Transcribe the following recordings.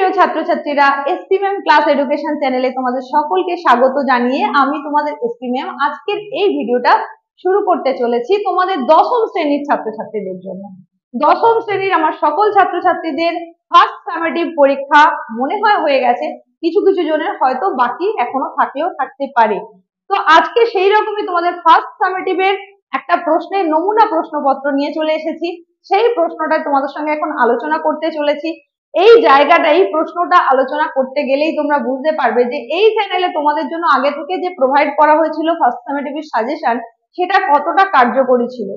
প্রিয় ছাত্রছাত্রীরা, SP ma'am class education চ্যানেলে তোমাদের সকলকে স্বাগত জানিয়ে আমি তোমাদের এসপি ম্যাম আজকের এই ভিডিওটা শুরু করতে চলেছি তোমাদের দশম শ্রেণীর ছাত্রছাত্রীদের জন্য। দশম শ্রেণীর আমার সকল ছাত্রছাত্রীদের ফার্স্ট সামেটিভ পরীক্ষা মনে হয় হয়ে গেছে, কিছু কিছু জনের হয়তো বাকি এখনো থাকলেও থাকতে পারে। তো আজকে সেই রকমই তোমাদের ফার্স্ট সামেটিভের একটা প্রশ্নের নমুনা প্রশ্নপত্র নিয়ে চলে এসেছি। সেই প্রশ্নটা তোমাদের সঙ্গে এখন আলোচনা করতে চলেছি। এই জায়গাটাই প্রশ্নটা আলোচনা করতে গেলেই তোমরা বুঝতে পারবে যে এই চ্যানেলে তোমাদের জন্য আগে থেকে যে প্রোভাইড করা হয়েছিল ফার্স্ট সামেটিভের সাজেশন সেটা কতটা কার্যকরী ছিল।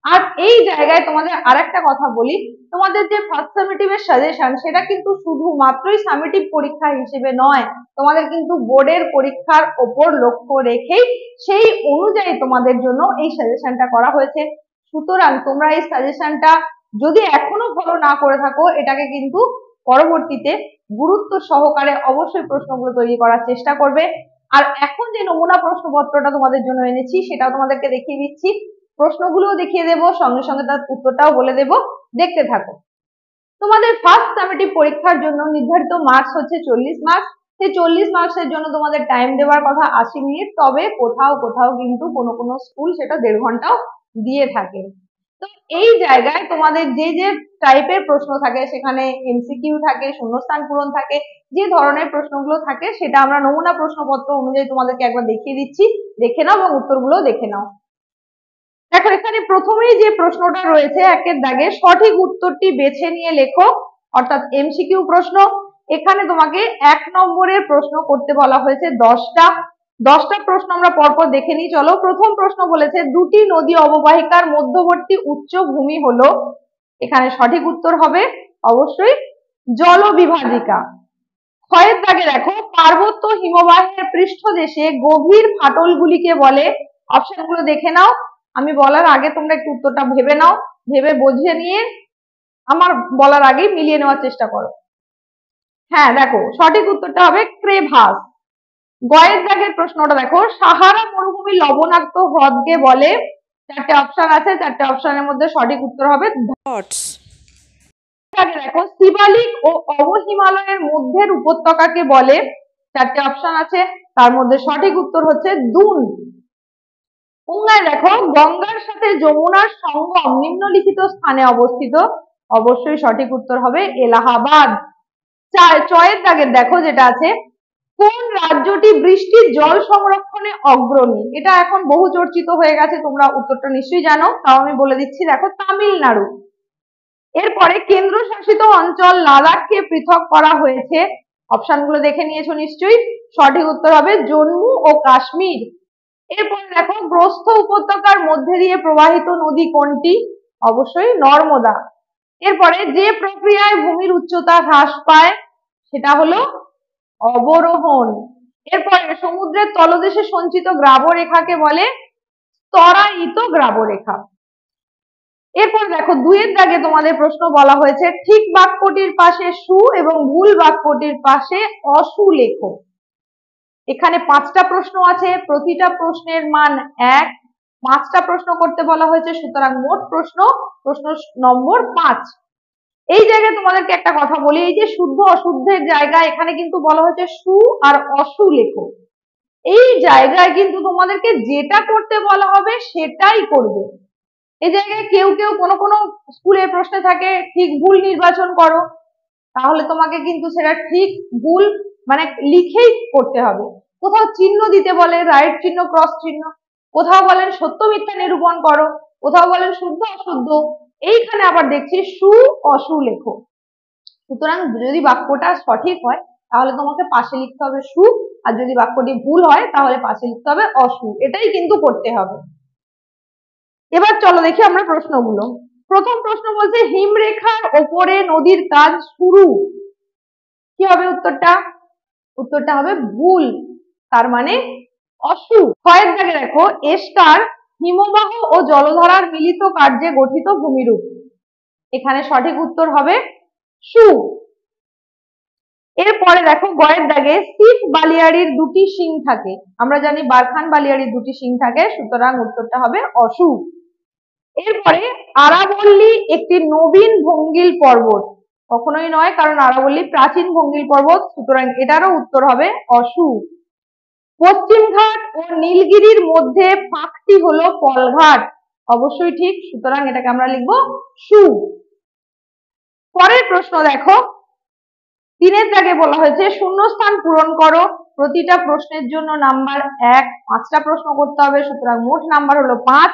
আর এই জায়গায় তোমাদের আরেকটা কথা বলি, তোমাদের যে ফার্স্ট সামেটিভের সাজেশন সেটা কিন্তু শুধুমাত্রই সামেটিভ পরীক্ষা হিসেবে নয়, তোমাদের কিন্তু বোর্ডের পরীক্ষার ওপর লক্ষ্য রেখেই সেই অনুযায়ী তোমাদের জন্য এই সাজেশনটা করা হয়েছে। সুতরাং তোমরা এই সাজেশনটা যদি এখনো ফলো না করে থাকো, এটাকে কিন্তু পরবর্তীতে গুরুত্ব সহকারে অবশ্যই প্রশ্নগুলো তৈরি করার চেষ্টা করবে। আর এখন যে নমুনা প্রশ্নপত্রটা তোমাদের জন্য এনেছি সেটাও তোমাদেরকে দেখিয়ে দিচ্ছি, প্রশ্নগুলোও দেখিয়ে দেবো, সঙ্গে সঙ্গে তার উত্তরটাও বলে দেবো, দেখতে থাকো। তোমাদের ফার্স্ট সামেটিভ পরীক্ষার জন্য নির্ধারিত মার্কস হচ্ছে 40 মার্কস। সেই 40 মার্কসের জন্য তোমাদের টাইম দেওয়ার কথা 80 মিনিট, তবে কোথাও কোথাও কিন্তু কোনো কোনো স্কুল সেটা 1.5 ঘন্টাও দিয়ে থাকে। তো এই জায়গায় তোমাদের যে যে টাইপের প্রশ্ন থাকে, সেখানে এমসিকিউ থাকে, শূন্যস্থান পূরণ থাকে, যে ধরনের প্রশ্নগুলো থাকে সেটা আমরা নমুনা প্রশ্নপত্র অনুযায়ী তোমাদেরকে একবার দেখিয়ে দিচ্ছি, দেখে নাও এবং উত্তরগুলো দেখে নাও। দেখো এখানে প্রথমেই যে প্রশ্নটা রয়েছে একের দাগে, সঠিক উত্তরটি বেছে নিয়ে লেখো, অর্থাৎ এমসিকিউ প্রশ্ন। এখানে তোমাকে 1 নম্বরের প্রশ্ন করতে বলা হয়েছে 10টা প্রশ্ন আমরা পরপর দেখে নিই, চলো। প্রথম প্রশ্ন বলেছে দুটি নদী অববাহিকার মধ্যবর্তী উচ্চভূমি হলো, এখানে সঠিক উত্তর হবে অবশ্যই জলবিভাজিকা। ক্ষয়ের দাগে দেখো, পার্বত্য হিমবাহের পৃষ্ঠদেশে গভীর ফাটলগুলিকে বলে, অপশনগুলো দেখে নাও, আমি বলার আগে তোমরা একটু উত্তরটা ভেবে নাও, ভেবে বুঝিয়ে নিয়ে আমার বলার আগেই মিলিয়ে নেওয়ার চেষ্টা করো। হ্যাঁ দেখো সঠিক উত্তরটা হবে ক্রেভাস। গয়ের দাগের প্রশ্নটা দেখো, সাহারা মরুভূমি লবণাক্ত হ্রদকে বলে, 4টে অপশন আছে, 4টে অপশনের মধ্যে সঠিক উত্তর হবে ডটস। দেখো শিবালিক ও অবহিমালয়ের মধ্যের উপত্যকাকে বলে, 4টে অপশন আছে, তার মধ্যে সঠিক উত্তর হচ্ছে দুন। উঙ্গায় দেখো, গঙ্গার সাথে যমুনার সঙ্গম নিম্নলিখিত স্থানে অবস্থিত, অবশ্যই সঠিক উত্তর হবে এলাহাবাদ। চয়ের দাগের দেখো যেটা আছে, কোন রাজ্যটি বৃষ্টির জল সংরক্ষণে অগ্রণী, এটা এখন বহু চর্চিত হয়ে গেছে, তোমরা উত্তরটা নিশ্চয়ই জানো, তাও আমি বলে দিচ্ছি, দেখো তামিলনাড়ু। এরপরে কেন্দ্রশাসিত অঞ্চল লাদাখকে পৃথক করা হয়েছে, অপশনগুলো দেখে নিয়েছো নিশ্চয়ই, সঠিক উত্তর হবে জম্মু ও কাশ্মীর। এরপরে দেখো, গ্রস্থ উপত্যকার মধ্যে দিয়ে প্রবাহিত নদী কোনটি, অবশ্যই নর্মদা। এরপরে যে প্রক্রিয়ায় ভূমির উচ্চতা হ্রাস পায় সেটা হলো অবরোহণ। এরপরে সমুদ্রের তলদেশে সঞ্চিত গ্রাবরেখাকে বলে ত্বরায়িত গ্রাবরেখা। এরপর দেখো 2 এর দাগে তোমাদের প্রশ্ন বলা হয়েছে, ঠিক বাক্যটির পাশে সু এবং ভুল বাক্যটির পাশে অসু লেখো। এখানে 5টা প্রশ্ন আছে, প্রতিটা প্রশ্নের মান 1, 5টা প্রশ্ন করতে বলা হয়েছে, সুতরাং মোট প্রশ্ন নম্বর 5। এই জায়গায় তোমাদেরকে একটা কথা বলি, এই যে শুদ্ধ অশুদ্ধের জায়গায় এখানে কিন্তু বলা হয়েছে সু আর অসু লেখো। এই জায়গায় কিন্তু তোমাদেরকে যেটা করতে বলা হবে সেটাই করবে। এই জায়গায় কেউ কেউ কোনো স্কুলের প্রশ্নে থাকে ঠিক ভুল নির্বাচন করো, তাহলে তোমাকে কিন্তু সেটা ঠিক ভুল মানে লিখেই করতে হবে। কোথাও চিহ্ন দিতে বলে, রাইট চিহ্ন, ক্রস চিহ্ন, কোথাও বলেন সত্য মিথ্যা নিরূপণ করো, কোথাও বলেন শুদ্ধ অশুদ্ধ, এইখানে আবার দেখছি সু অসু লেখো। সুতরাং যদি বাক্যটা সঠিক হয় তাহলে তোমাকে পাশে লিখতে হবে সু, আর যদি বাক্যটি ভুল হয় তাহলে পাশে লিখতে হবে অসু, এটাই কিন্তু করতে হবে। এবার চলো দেখি আমরা প্রশ্নগুলো। প্রথম প্রশ্ন বলছে হিমরেখার ওপরে নদীর কাজ শুরু, কি হবে উত্তরটা? উত্তরটা হবে ভুল, তার মানে অসু। ক্ষয়ের দাগে দেখো, এস্কার হিমবাহ ও জলধারার মিলিত কার্যে গঠিত ভূমিরূপ, এখানে সঠিক উত্তর হবে সু। এরপরে দেখো গয়ের দাগে, সিপ বালিয়াড়ির 2টি শিং থাকে, আমরা জানি বারখান বালিয়াড়ির 2টি শিং থাকে, সুতরাং উত্তরটা হবে অসু। এরপরে আরাবল্লী একটি নবীন ভঙ্গিল পর্বত, কখনোই নয়, কারণ আরাবল্লী প্রাচীন ভঙ্গিল পর্বত, সুতরাং এটারও উত্তর হবে অসু। পশ্চিমঘাট ও নীলগিরির মধ্যে ফাঁকটি হলো পলঘাট, অবশ্যই ঠিক, সুতরাং এটাকে আমরা লিখবো সু। পরের প্রশ্ন দেখো, 3-এর দাগে বলা হয়েছে শূন্যস্থান পূরণ করো, প্রতিটা প্রশ্নের জন্য নাম্বার 1, 5টা প্রশ্ন করতে হবে, সুতরাং মোট নাম্বার হলো 5।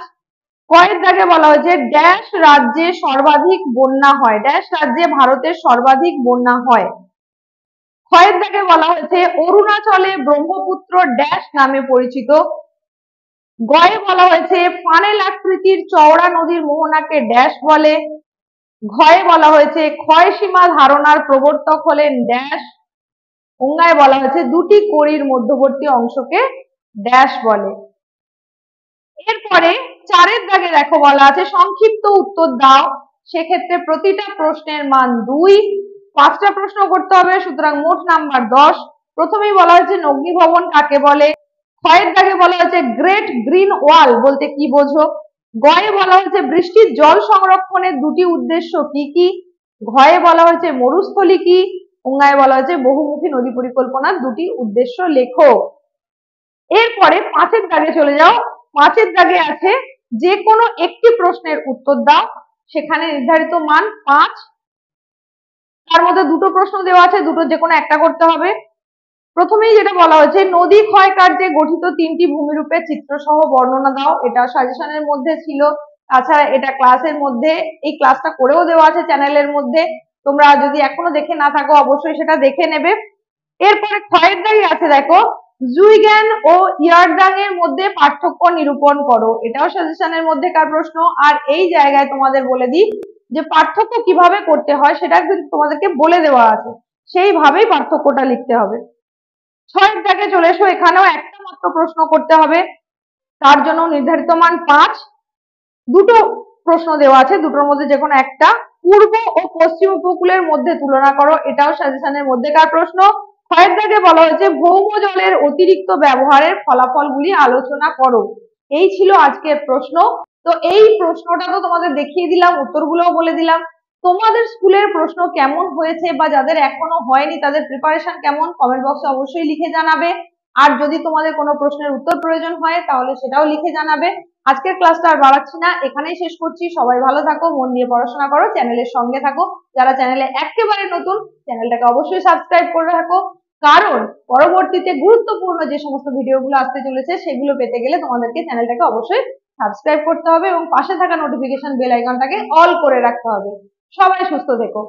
কয়ের দাগে বলা হয়েছে ড্যাশ রাজ্যে সর্বাধিক বন্যা হয়, ড্যাশ রাজ্যে ভারতের সর্বাধিক বন্যা হয়। ক্ষয়ের দাগে বলা হয়েছে অরুণাচলে ব্রহ্মপুত্র ড্যাশ নামে পরিচিত। গয়ে বলা হয়েছে ফানেল আকৃতির চওড়া নদীর মোহনাকে ড্যাশ বলে। ঘয়ে বলা হয়েছে ক্ষয়সীমা ধারণার প্রবর্তক হলেন ড্যাশ। অঙ্গায় বলা হয়েছে দুটি কড়ির মধ্যবর্তী অংশকে ড্যাশ বলে। এরপরে 4-এর দাগে দেখো বলা আছে সংক্ষিপ্ত উত্তর দাও, সেক্ষেত্রে প্রতিটা প্রশ্নের মান 2, 5টা প্রশ্ন করতে হবে, সুতরাং মোট নাম্বার 10। প্রথমেই বলা হয়েছে অগ্নিভবন কাকে বলে। ক্ষয়ের দাগে বলা হয়েছে গ্রেট গ্রিন ওয়াল বলতে কি বোঝো। গয়ে বলা হয়েছে বৃষ্টির জল সংরক্ষণের দুটি উদ্দেশ্য কি কি। ঘয়ে বলা হয়েছে মরুস্থলী কি। অঙ্গায় বলা হয়েছে বহুমুখী নদী পরিকল্পনার দুটি উদ্দেশ্য লেখো। এরপরে 5-এর দাগে চলে যাও। 5-এর দাগে আছে যে কোনো একটি প্রশ্নের উত্তর দাও, সেখানে নির্ধারিত মান 5। তার মধ্যে দুটো প্রশ্ন দেওয়া আছে, দুটো যে কোনো একটা করতে হবে। প্রথমেই যেটা বলা হয়েছে নদী ক্ষয় কার্যে গঠিত 3টি ভূমিরূপের চিত্র সহ বর্ণনা দাও, এটা সাজেশনের মধ্যে ছিল। তাছাড়া এটা ক্লাসের মধ্যে, এই ক্লাসটা করেও দেওয়া আছে চ্যানেলের মধ্যে, তোমরা যদি এখনো দেখে না থাকো অবশ্যই সেটা দেখে নেবে। এরপরে ক্ষয়ের দাগে আছে দেখো জুইগ্যান ও ইয়ারডাং এর মধ্যে পার্থক্য নিরূপণ করো, এটাও সাজেশনের মধ্যেকার প্রশ্ন। আর এই জায়গায় তোমাদের বলে দিই যে পার্থক্য কিভাবে করতে হয় সেটা কিন্তু তোমাদেরকে বলে দেওয়া আছে, সেইভাবেই পার্থক্যটা লিখতে হবে। 6-এর দাগে চলে এসো, এখানেও একটা মাত্র প্রশ্ন করতে হবে, তার জন্য নির্ধারিত মান 5। দুটো প্রশ্ন দেওয়া আছে, দুটোর মধ্যে যে কোনো একটা। পূর্ব ও পশ্চিম উপকূলের মধ্যে তুলনা করো, এটাও সাজেশনের মধ্যেকার প্রশ্ন। 6-এর দাগে বলা হয়েছে ভৌম জলের অতিরিক্ত ব্যবহারের ফলাফলগুলি আলোচনা করো। এই ছিল আজকের প্রশ্ন। তো এই প্রশ্নটা তো তোমাদের দেখিয়ে দিলাম, উত্তরগুলোও বলে দিলাম। তোমাদের স্কুলের প্রশ্ন কেমন হয়েছে বা যাদের এখনো হয়নি তাদের প্রিপারেশন কেমন, কমেন্ট বক্সে অবশ্যই লিখে জানাবে। আর যদি তোমাদের কোনো প্রশ্নের উত্তর প্রয়োজন হয় তাহলে সেটাও লিখে জানাবে। আজকের ক্লাসটা আর বাড়াচ্ছি না, এখানেই শেষ করছি। সবাই ভালো থাকো, মন দিয়ে পড়াশোনা করো, চ্যানেলের সঙ্গে থাকো। যারা চ্যানেলে একেবারে নতুন, চ্যানেলটাকে অবশ্যই সাবস্ক্রাইব করে রাখো, কারণ পরবর্তীতে গুরুত্বপূর্ণ যে সমস্ত ভিডিওগুলো আসতে চলেছে সেগুলো পেতে গেলে তোমাদেরকে চ্যানেলটাকে অবশ্যই সাবস্ক্রাইব করতে হবে এবং পাশে থাকা নোটিফিকেশন বেল আইকনটাকে অল করে রাখতে হবে। সবাই সুস্থ থেকো।